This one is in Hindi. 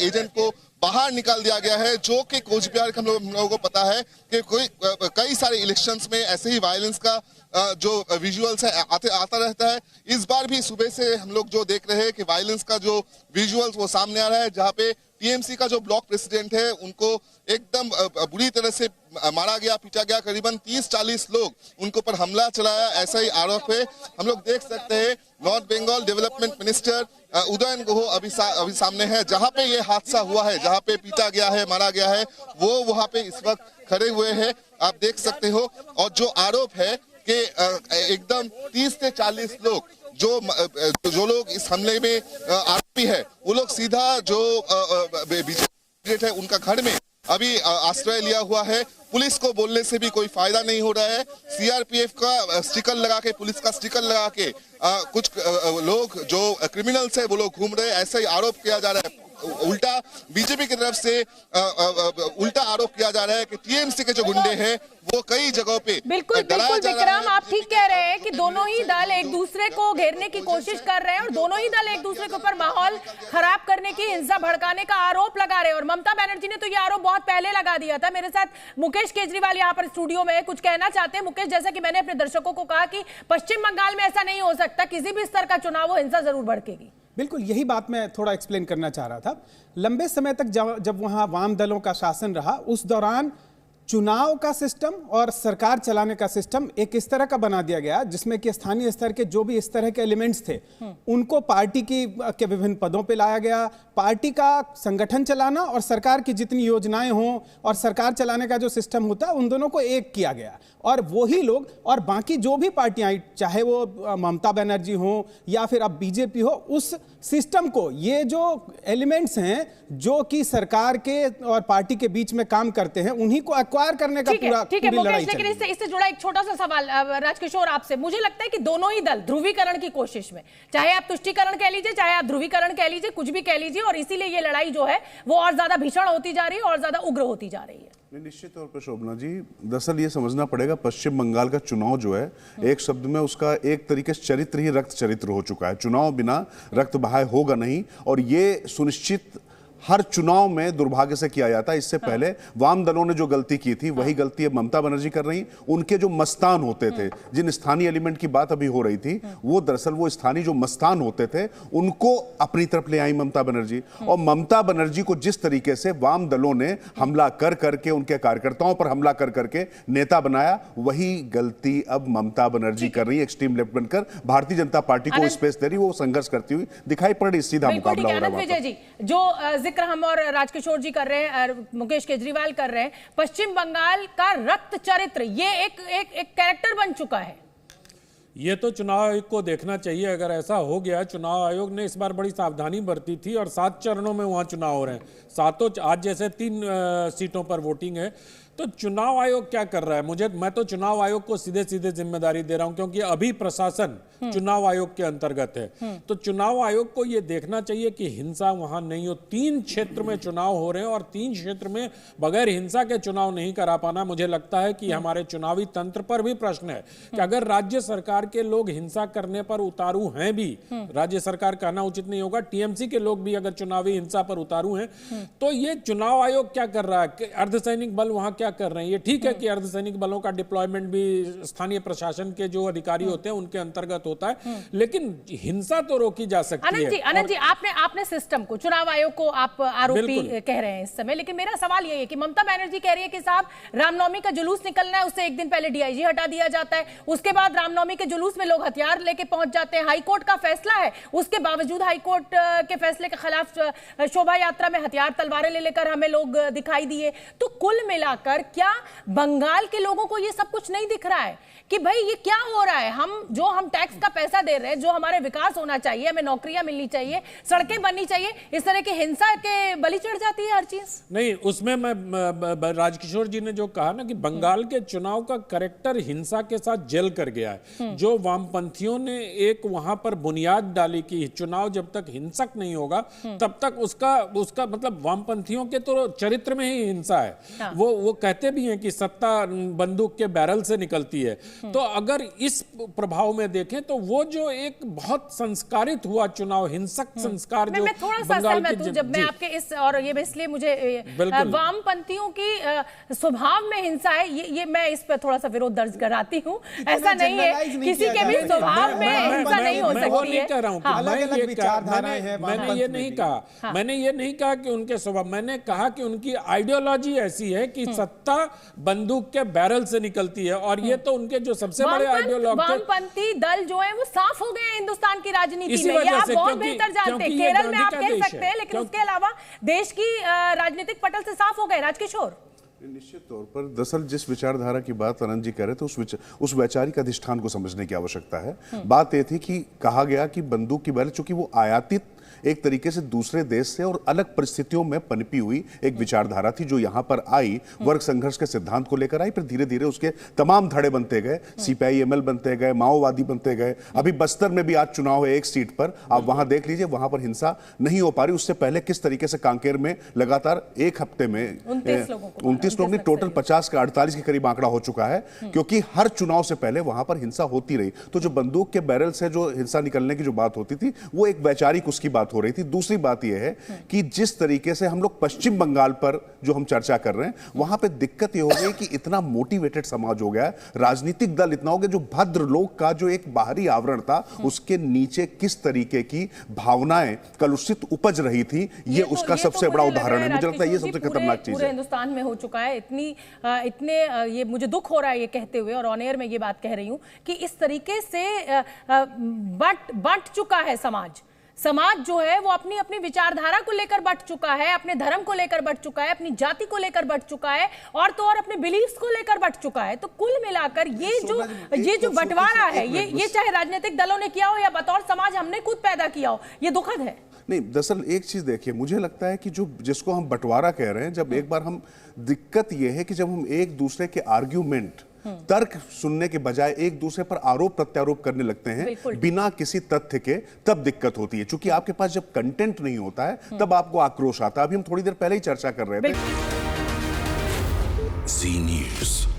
एजेंट को बाहर निकाल दिया गया है, जो कि कोच बिहार हम लोगों को पता है कि कई सारे इलेक्शंस में ऐसे ही वायलेंस का जो विजुअल्स है आता रहता है। इस बार भी सुबह से हम लोग जो देख रहे हैं कि वायलेंस का जो विजुअल्स वो सामने आ रहा है, जहां पे टीएमसी का जो ब्लॉक प्रेसिडेंट है उनको एकदम बुरी तरह से मारा गया, पीटा गया। करीबन 30-40 लोग उनको पर हमला चलाया, ऐसा ही आरोप है। हम लोग देख सकते हैं नॉर्थ बंगाल डेवलपमेंट मिनिस्टर उदयन गुह अभी सामने है, जहां पे ये हादसा हुआ है, जहां पे पीटा गया है, मारा गया है, वो वहां पे इस वक्त खड़े हुए हैं, आप देख सकते हो। और जो आरोप है कि एकदम 30 से 40 लोग जो लोग इस हमले में आरोपी है, वो लोग सीधा जो बीजेपी है उनका घर में अभी आश्रय लिया हुआ है। पुलिस को बोलने से भी कोई फायदा नहीं हो रहा है। सीआरपीएफ का स्टिकर लगा के, पुलिस का स्टिकर लगा के कुछ लोग जो क्रिमिनल्स है वो लोग घूम रहे हैं, ऐसा ही आरोप किया जा रहा है। उल्टा बीजेपी की तरफ से उल्टा आरोप किया जा रहा है कि टीएमसी के जो गुंडे हैं वो कई जगहों पे बिल्कुल विक्रम, आप ठीक कह रहे हैं कि दोनों ही दल एक दूसरे को घेरने की कोशिश कर रहे हैं और दोनों ही दल एक दूसरे के ऊपर माहौल खराब करने की, हिंसा भड़काने का आरोप लगा रहे हैं। और ममता बनर्जी ने तो ये आरोप बहुत पहले लगा दिया था। मेरे साथ मुकेश केजरीवाल यहाँ पर स्टूडियो में कुछ कहना चाहते हैं। मुकेश, जैसा कि मैंने अपने दर्शकों को कहा कि पश्चिम बंगाल में ऐसा नहीं हो सकता, किसी भी स्तर का चुनाव हो, हिंसा जरूर भड़केगी। बिल्कुल यही बात मैं थोड़ा एक्सप्लेन करना चाह रहा था। लंबे समय तक जब वहां वाम दलों का शासन रहा, उस दौरान चुनाव का सिस्टम और सरकार चलाने का सिस्टम एक इस तरह का बना दिया गया जिसमें कि स्थानीय स्तर के जो भी इस तरह के एलिमेंट्स थे उनको पार्टी के विभिन्न पदों पे लाया गया। पार्टी का संगठन चलाना और सरकार की जितनी योजनाएं हों और सरकार चलाने का जो सिस्टम होता है, उन दोनों को एक किया गया। और वही लोग और बाकी जो भी पार्टियां, चाहे वो ममता बनर्जी हो या फिर अब बीजेपी हो, उस सिस्टम को, ये जो एलिमेंट्स हैं जो कि सरकार के और पार्टी के बीच में काम करते हैं, उन्हीं को एक्वायर करने का पूरी लड़ाई चल रही है। इससे जुड़ा एक छोटा सा सवाल राजकिशोर आपसे। मुझे लगता है कि दोनों ही दल ध्रुवीकरण की कोशिश में, चाहे आप तुष्टीकरण कह लीजिए, चाहे आप ध्रुवीकरण कह लीजिए, कुछ भी कह लीजिए, और इसीलिए ये लड़ाई जो है वो और ज्यादा भीषण होती जा रही है और ज्यादा उग्र होती जा रही है। निश्चित तौर पर शोभना जी, दरअसल ये समझना पड़ेगा, पश्चिम बंगाल का चुनाव जो है, एक शब्द में उसका एक तरीके से चरित्र ही रक्त चरित्र हो चुका है। चुनाव बिना रक्त बहाए होगा नहीं, और ये सुनिश्चित हर चुनाव में दुर्भाग्य से किया जाता है। इससे पहले वाम दलों ने जो गलती की थी वही गलती अब ममता बनर्जी कर रही। उनके जो मस्तान होते थे, जिन स्थानीय एलिमेंट की बात अभी हो रही थी, वो दरअसल वो स्थानीय जो मस्तान होते थे उनको अपनी तरफ ले आई ममता बनर्जी। और ममता बनर्जी को जिस तरीके से वाम दलों ने हमला कर करके, उनके कार्यकर्ताओं पर हमला कर करके नेता बनाया, वही गलती अब ममता बनर्जी कर रही है। एक्सट्रीम लेफ्ट बनकर भारतीय जनता पार्टी को स्पेस दे रही, वो संघर्ष करती हुई दिखाई पड़ रही। सीधा मुकाबला हो रहा है। विजय जी, जो जिक्र हम और राजकिशोर जी कर रहे हैं, मुकेश केजरीवाल कर रहे हैं, पश्चिम बंगाल का रक्त चरित्र ये एक कैरेक्टर बन चुका है। ये तो चुनाव आयोग को देखना चाहिए। अगर ऐसा हो गया, चुनाव आयोग ने इस बार बड़ी सावधानी बरती थी और 7 चरणों में वहां चुनाव हो रहे हैं, सातों, आज जैसे 3 सीटों पर वोटिंग है, तो चुनाव आयोग क्या कर रहा है? मैं तो चुनाव आयोग को सीधे सीधे जिम्मेदारी दे रहा हूं, क्योंकि अभी प्रशासन चुनाव आयोग के अंतर्गत है। तो चुनाव आयोग को यह देखना चाहिए कि हिंसा वहां नहीं हो। 3 क्षेत्र में चुनाव हो रहे हैं और 3 क्षेत्र में बगैर हिंसा के चुनाव नहीं करा पाना, मुझे लगता है कि हमारे चुनावी तंत्र पर भी प्रश्न है कि अगर राज्य सरकार के लोग हिंसा करने पर उतारू हैं भी, राज्य सरकार कहना उचित नहीं होगा, टीएमसी के लोग भी अगर चुनावी हिंसा पर उतारू हैं, तो ये चुनाव आयोग क्या कर रहा है? अर्धसैनिक बल वहां क्या कर रहे हैं? ये ठीक है कि अर्धसैनिक बलों का डिप्लॉयमेंट भी स्थानीय प्रशासन के जो अधिकारी होते हैं उनके अंतर्गत होता है, लेकिन हिंसा तो रोकी जा सकती है। आनंद जी, आपने सिस्टम को, चुनाव आयोग को आप आरोपी कह रहे हैं इस समय, लेकिन मेरा सवाल ये है कि ममता बनर्जी कह रही है कि साहब रामनवमी का जुलूस निकलना है, उससे एक दिन पहले डीआईजी हटा दिया जाता है, उसके बाद रामनवमी के जुलूस में लोग हथियार लेके पहुंच जाते हैं, हाईकोर्ट का फैसला है, उसके बावजूद हाईकोर्ट के फैसले के खिलाफ शोभा यात्रा में हथियार तलवारें ले लेकर हमें लोग दिखाई दिए। तो कुल मिलाकर क्या बंगाल के लोगों को ये सब कुछ नहीं दिख रहा है कि भाई ये क्या हो रहा है? हम टैक्स का पैसा दे रहे हैं, जो हमारे विकास होना चाहिए, हमें नौकरियां मिलनी चाहिए, सड़कें बननी चाहिए, इस तरह की हिंसा के बलि चढ़ जाती है हर चीज। नहीं, उसमें मैं राजकिशोर जी ने जो कहा ना कि बंगाल के चुनाव का कैरेक्टर हिंसा के साथ जल कर गया है। जो वामपंथियों ने एक वहां पर बुनियाद डाली कि चुनाव जब तक हिंसक नहीं होगा तब तक उसका मतलब वामपंथियों के तो चरित्र में ही हिंसा है। वो कहते भी हैं कि सत्ता बंदूक के बैरल से निकलती है। तो अगर इस प्रभाव में देखें तो वो जो एक बहुत संस्कारित हुआ चुनाव, हिंसक संस्कार जो मैं थोड़ा सा बंगाल सहमत हूं जब मैं आपके इस, और ये इसलिए मुझे वामपंथियों की स्वभाव में हिंसा है, ये मैं इस पर थोड़ा सा विरोध दर्ज कराती हूं। ऐसा नहीं है, किसी के भी स्वभाव में हिंसा नहीं हो सकती है। मैंने ये नहीं कहा, मैंने ये नहीं कहा कि उनके स्वभाव, मैंने कहा कि उनकी आइडियोलॉजी ऐसी है कि सत्ता बंदूक के बैरल से निकलती है, और ये तो उनके जो सबसे बड़े आइडियोलॉग थे। वामपंथी दल जो है वो साफ हो गए हैं हिंदुस्तान की राजनीति इसी में, ये वजह आप से, बहुत क्योंकि- बेहतर जानते हैं। क्योंकि ये केरल में गांधी आप का कह देश सकते हैं, है। लेकिन उसके अलावा देश की राजनीतिक पटल से साफ हो गए। राजकिशोर, निश्चित तौर पर दरअसल जिस विचारधारा की बात आनंद जी कह रहे थे उस वैचारिक अधिष्ठान को समझने की आवश्यकता है। बात यह थी कि कहा गया कि बंदूक की बैरल, चूंकि वो आयातित एक तरीके से दूसरे देश से और अलग परिस्थितियों में पनपी हुई एक विचारधारा थी जो यहां पर आई, वर्ग संघर्ष के सिद्धांत को लेकर आई, फिर धीरे धीरे उसके तमाम धड़े बनते गए, सीपीआई-एमएल बनते गए, माओवादी बनते गए। अभी बस्तर में भी आज चुनाव है एक सीट पर, आप वहां देख लीजिए, वहां पर हिंसा नहीं हो पा रही। उससे पहले किस तरीके से कांकेर में लगातार एक हफ्ते में 29 लोग नहीं, टोटल 50 का 48 के करीब आंकड़ा हो चुका है, क्योंकि हर चुनाव से पहले वहां पर हिंसा होती रही। तो जो बंदूक के बैरल से जो हिंसा निकलने की जो बात होती थी वो एक वैचारिक उसकी बात हो रही थी। दूसरी बात यह है कि जिस तरीके से हम लोग पश्चिम बंगाल पर जो हम चर्चा कर रहे हैं, वहां पे दिक्कत यह हो गई कि इतना मोटिवेटेड समाज हो गया, राजनीतिक दल इतना हो गया, जो भद्र लोग का जो एक बाहरी आवरण था उसके नीचे किस तरीके की भावनाएं कलुषित उपज रही थी, ये उसका सबसे बड़ा उदाहरण है। मुझे लगता है ये सबसे खतरनाक चीज पूरे है। हिंदुस्तान में हो चुका है। इतने ये मुझे दुख हो रहा है ये कहते हुए, और ऑन एयर में ये बात कह रही हूं कि इस तरीके से बंट चुका है समाज। समाज जो है वो अपनी अपनी विचारधारा को लेकर बंट चुका है, अपने धर्म को लेकर बंट चुका है, अपनी जाति को लेकर बंट चुका है, और तो और अपने बिलीफ्स को लेकर बंट चुका है। तो कुल मिलाकर ये जो बंटवारा है, ये चाहे राजनीतिक दलों ने किया हो या बतौर समाज हमने खुद पैदा किया हो, ये दुखद है। नहीं, दरअसल एक चीज देखिए, मुझे लगता है कि जो जिसको हम बंटवारा कह रहे हैं, जब एक बार हम, दिक्कत यह है कि जब हम एक दूसरे के आर्ग्यूमेंट, तर्क सुनने के बजाय एक दूसरे पर आरोप प्रत्यारोप करने लगते हैं बिना किसी तथ्य के, तब दिक्कत होती है। क्योंकि आपके पास जब कंटेंट नहीं होता है तब आपको आक्रोश आता है। अभी हम थोड़ी देर पहले ही चर्चा कर रहे थे। जी न्यूज़।